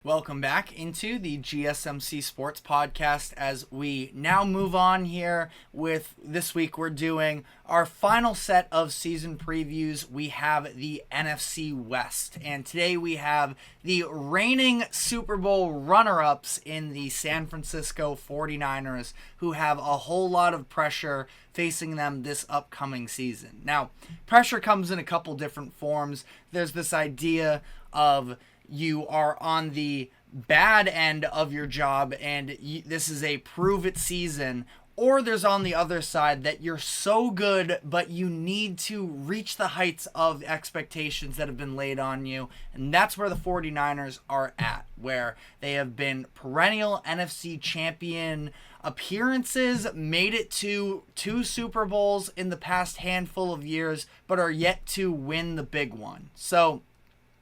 Welcome back into the GSMC Sports Podcast as we now move on here with this week. We're doing our final set of season previews. We have the NFC West, and today we have the reigning Super Bowl runner-ups in the San Francisco 49ers, who have a whole lot of pressure facing them this upcoming season. Now, pressure comes in a couple different forms. There's this idea of you are on the bad end of your job and this is a prove it season, or there's on the other side that you're so good but you need to reach the heights of expectations that have been laid on you, and that's where the 49ers are at, where they have been perennial NFC champion appearances, made it to 2 Super Bowls in the past handful of years, but are yet to win the big one. So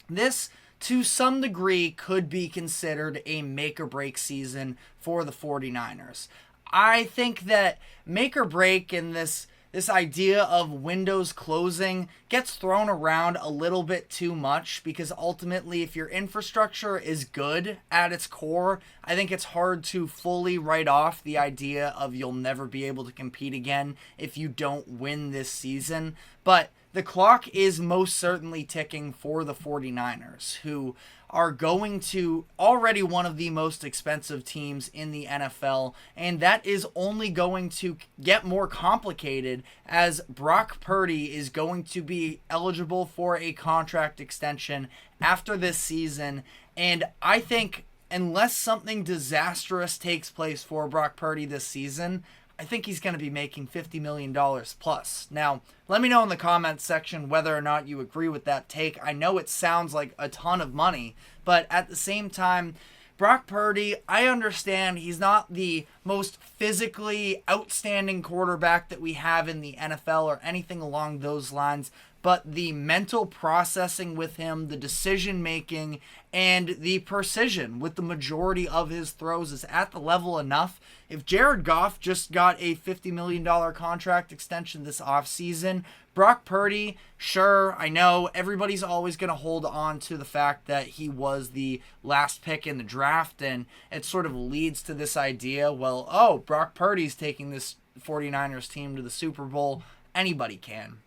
this, to some degree, could be considered a make or break season for the 49ers. I think that make or break in this idea of windows closing gets thrown around a little bit too much, because ultimately if your infrastructure is good at its core, I think it's hard to fully write off the idea of you'll never be able to compete again if you don't win this season. But the clock is most certainly ticking for the 49ers, who are going to already one of the most expensive teams in the NFL, and that is only going to get more complicated as Brock Purdy is going to be eligible for a contract extension after this season. And I think unless something disastrous takes place for Brock Purdy this season, I think he's going to be making $50 million plus. Now, let me know in the comments section whether or not you agree with that take. I know it sounds like a ton of money, but at the same time, Brock Purdy, I understand he's not the most physically outstanding quarterback that we have in the NFL or anything along those lines, but the mental processing with him, the decision making, and the precision with the majority of his throws is at the level enough. If Jared Goff just got a $50 million contract extension this offseason, Brock Purdy, sure, I know everybody's always going to hold on to the fact that he was the last pick in the draft, and it sort of leads to this idea, well, oh, Brock Purdy's taking this 49ers team to the Super Bowl. Anybody can.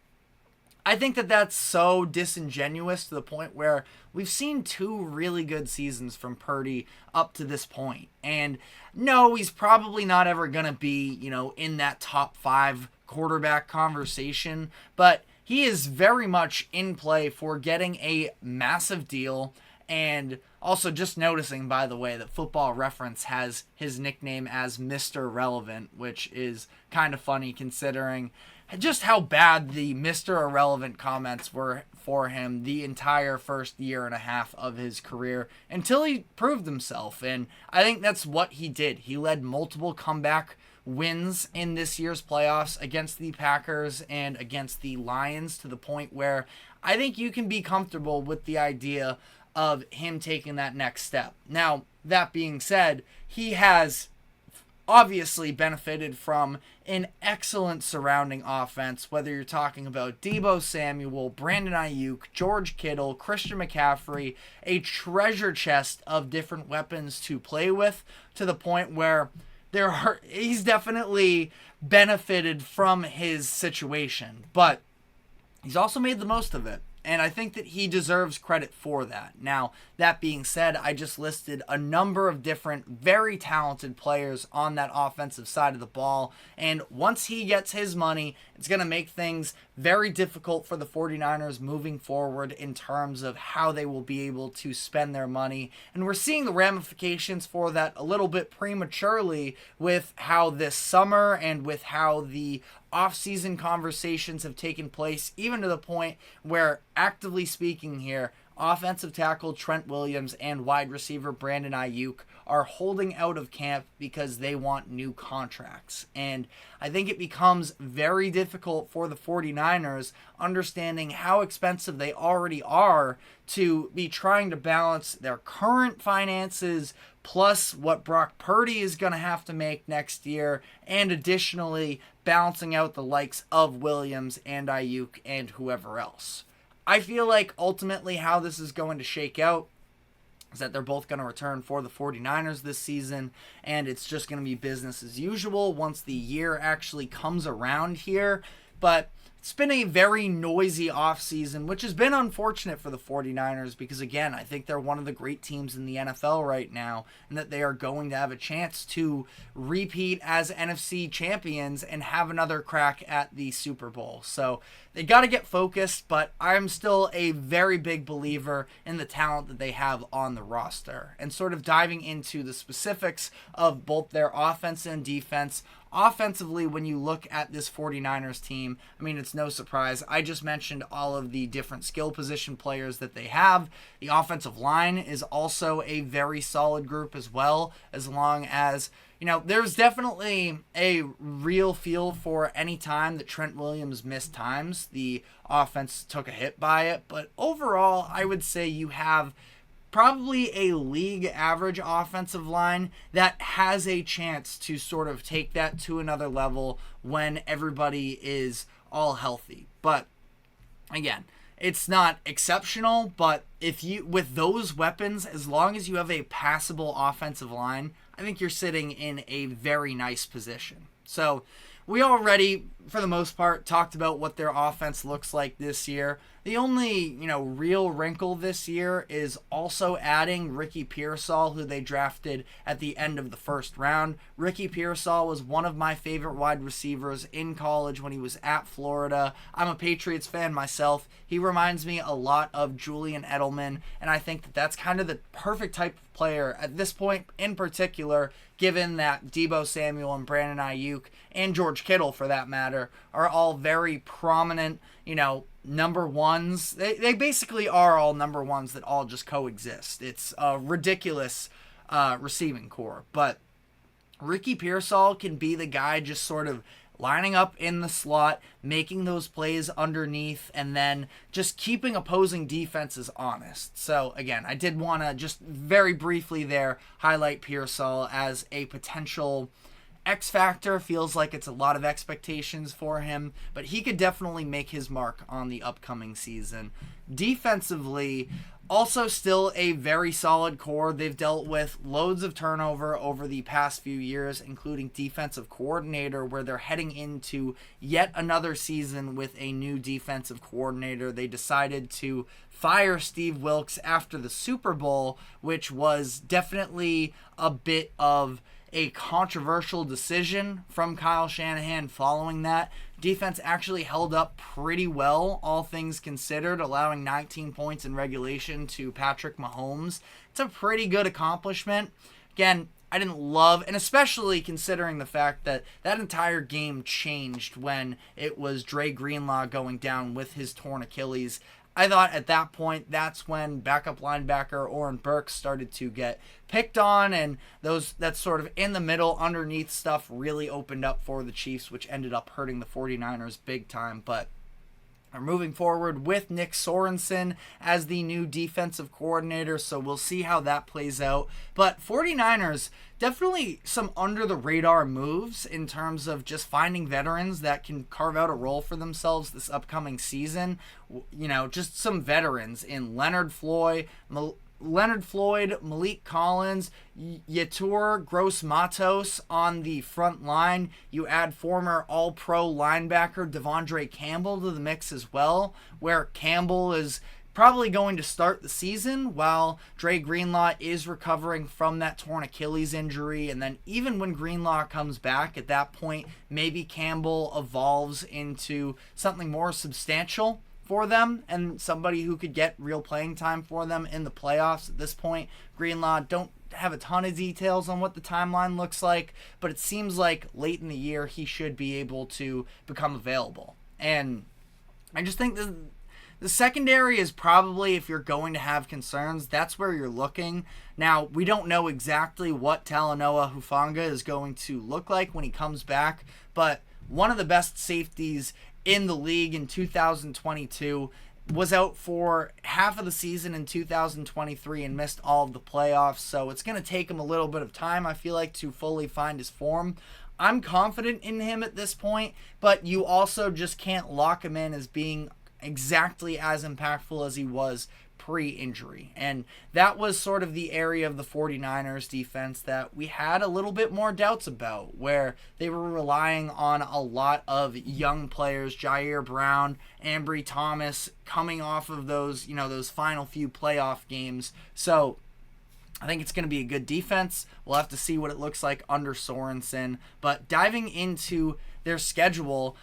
I think that that's so disingenuous to the point where we've seen 2 really good seasons from Purdy up to this point. And no, he's probably not ever going to be, in that top 5 quarterback conversation, but he is very much in play for getting a massive deal. And also just noticing, by the way, that Football Reference has his nickname as Mr. Relevant, which is kind of funny considering just how bad the Mr. Irrelevant comments were for him the entire first year and a half of his career until he proved himself. And I think that's what he did. He led multiple comeback wins in this year's playoffs against the Packers and against the Lions, to the point where I think you can be comfortable with the idea of him taking that next step. Now, that being said, he has obviously benefited from an excellent surrounding offense, whether you're talking about Deebo Samuel, Brandon Ayuk, George Kittle, Christian McCaffrey, a treasure chest of different weapons to play with, to the point where he's definitely benefited from his situation, but he's also made the most of it. And I think that he deserves credit for that. Now, that being said, I just listed a number of different, very talented players on that offensive side of the ball. And once he gets his money, it's going to make things very difficult for the 49ers moving forward in terms of how they will be able to spend their money. And we're seeing the ramifications for that a little bit prematurely with how this summer and with how the offseason conversations have taken place, even to the point where, actively speaking here, offensive tackle Trent Williams and wide receiver Brandon Ayuk are holding out of camp because they want new contracts. And I think it becomes very difficult for the 49ers, understanding how expensive they already are, to be trying to balance their current finances plus what Brock Purdy is going to have to make next year, and additionally balancing out the likes of Williams and Ayuk and whoever else. I feel like ultimately how this is going to shake out is that they're both going to return for the 49ers this season, and it's just going to be business as usual once the year actually comes around here. But it's been a very noisy offseason, which has been unfortunate for the 49ers because, again, I think they're one of the great teams in the NFL right now and that they are going to have a chance to repeat as NFC champions and have another crack at the Super Bowl. So they got to get focused, but I'm still a very big believer in the talent that they have on the roster. And sort of diving into the specifics of both their offense and defense. Offensively, when you look at this 49ers team, I mean, it's no surprise. I just mentioned all of the different skill position players that they have. The offensive line is also a very solid group as well, as long as, there's definitely a real feel for any time that Trent Williams missed times. The offense took a hit by it, but overall, I would say you have probably a league average offensive line that has a chance to sort of take that to another level when everybody is all healthy. But again, it's not exceptional, but with those weapons, as long as you have a passable offensive line, I think you're sitting in a very nice position. So we already, for the most part, talked about what their offense looks like this year. The only, real wrinkle this year is also adding Ricky Pearsall, who they drafted at the end of the first round. Ricky Pearsall was one of my favorite wide receivers in college when he was at Florida. I'm a Patriots fan myself. He reminds me a lot of Julian Edelman, and I think that that's kind of the perfect type of player at this point in particular, given that Deebo Samuel and Brandon Ayuk, and George Kittle for that matter, are all very prominent, number ones. They basically are all number ones that all just coexist. It's a ridiculous receiving core. But Ricky Pearsall can be the guy just sort of lining up in the slot, making those plays underneath, and then just keeping opposing defenses honest. So again, I did want to just very briefly there highlight Pearsall as a potential X factor. Feels like it's a lot of expectations for him, but he could definitely make his mark on the upcoming season. Defensively, also still a very solid core. They've dealt with loads of turnover over the past few years, including defensive coordinator, where they're heading into yet another season with a new defensive coordinator. They decided to fire Steve Wilkes after the Super Bowl, which was definitely a bit of a controversial decision from Kyle Shanahan following that. Defense actually held up pretty well, all things considered, allowing 19 points in regulation to Patrick Mahomes. It's a pretty good accomplishment. Again, I didn't love, and especially considering the fact that that entire game changed when it was Dre Greenlaw going down with his torn Achilles. I thought at that point, that's when backup linebacker Oren Burks started to get picked on, and that sort of in the middle, underneath stuff really opened up for the Chiefs, which ended up hurting the 49ers big time. But are moving forward with Nick Sorensen as the new defensive coordinator, so we'll see how that plays out. But 49ers, definitely some under-the-radar moves in terms of just finding veterans that can carve out a role for themselves this upcoming season. Just some veterans in Leonard Floyd, Malik Collins, Yetur Gross-Matos on the front line. You add former All-Pro linebacker Devondre Campbell to the mix as well, where Campbell is probably going to start the season while Dre Greenlaw is recovering from that torn Achilles injury. And then even when Greenlaw comes back, at that point, maybe Campbell evolves into something more substantial for them and somebody who could get real playing time for them in the playoffs. At this point, Greenlaw, don't have a ton of details on what the timeline looks like, but it seems like late in the year he should be able to become available. And I just think the secondary is probably, if you're going to have concerns, that's where you're looking. Now, we don't know exactly what Talanoa Hufanga is going to look like when he comes back, but one of the best safeties in the league in 2022 was out for half of the season in 2023 and missed all of the playoffs, so it's going to take him a little bit of time, I feel like, to fully find his form. I'm confident in him at this point, but you also just can't lock him in as being exactly as impactful as he was pre-injury. And that was sort of the area of the 49ers defense that we had a little bit more doubts about, where they were relying on a lot of young players, Jair Brown, Ambry Thomas, coming off of those, those final few playoff games. So I think it's going to be a good defense. We'll have to see what it looks like under Sorensen. But diving into their schedule,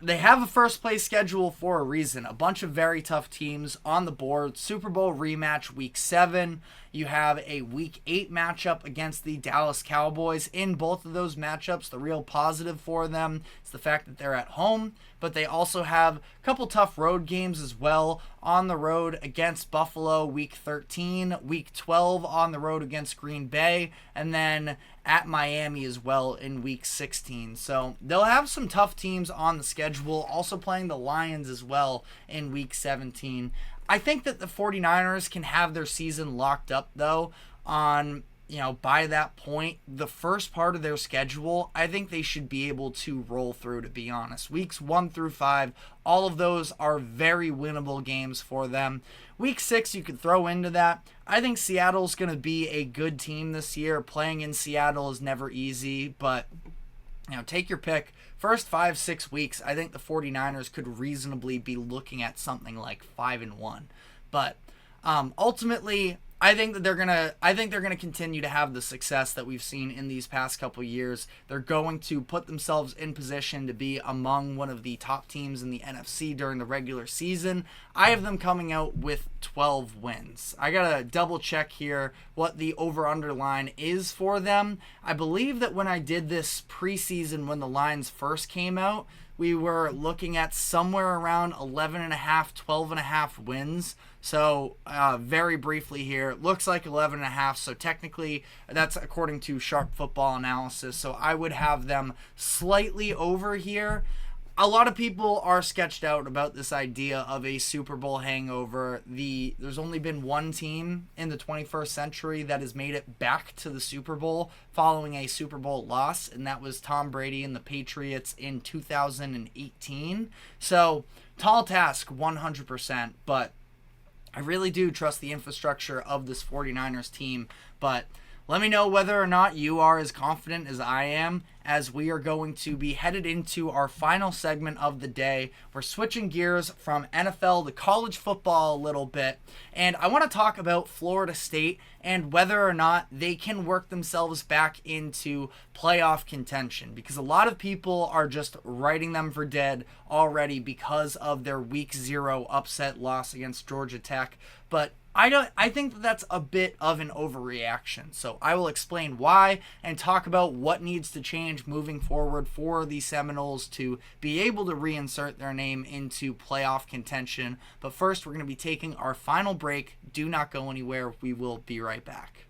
they have a first place schedule for a reason. A bunch of very tough teams on the board. Super Bowl rematch week 7. You have a week 8 matchup against the Dallas Cowboys. In both of those matchups, the real positive for them is the fact that they're at home, but they also have a couple tough road games as well. On the road against Buffalo week 13, week 12 on the road against Green Bay, and then at Miami as well in week 16. So they'll have some tough teams on the schedule, also playing the Lions as well in week 17. I think that the 49ers can have their season locked up, though, on, by that point. The first part of their schedule, I think they should be able to roll through, to be honest. Weeks 1 through 5, all of those are very winnable games for them. Week 6, you could throw into that. I think Seattle's going to be a good team this year. Playing in Seattle is never easy, but take your pick. First 5-6 weeks, I think the 49ers could reasonably be looking at something like 5-1. But ultimately, I think they're gonna continue to have the success that we've seen in these past couple years. They're going to put themselves in position to be among one of the top teams in the NFC during the regular season. I have them coming out with 12 wins. I gotta double check here what the over/under line is for them. I believe that when I did this preseason, when the lines first came out, we were looking at somewhere around 11.5, 12.5 wins. So very briefly here, looks like 11.5. So technically, that's according to Sharp Football Analysis. So I would have them slightly over here. A lot of people are sketched out about this idea of a Super Bowl hangover. There's only been one team in the 21st century that has made it back to the Super Bowl following a Super Bowl loss, and that was Tom Brady and the Patriots in 2018. So, tall task, 100%, but I really do trust the infrastructure of this 49ers team. But let me know whether or not you are as confident as I am, as we are going to be headed into our final segment of the day. We're switching gears from NFL to college football a little bit, and I want to talk about Florida State and whether or not they can work themselves back into playoff contention, because a lot of people are just writing them for dead already because of their week 0 upset loss against Georgia Tech. But I think that's a bit of an overreaction. So I will explain why and talk about what needs to change moving forward for the Seminoles to be able to reinsert their name into playoff contention. But first, we're going to be taking our final break. Do not go anywhere. We will be right back.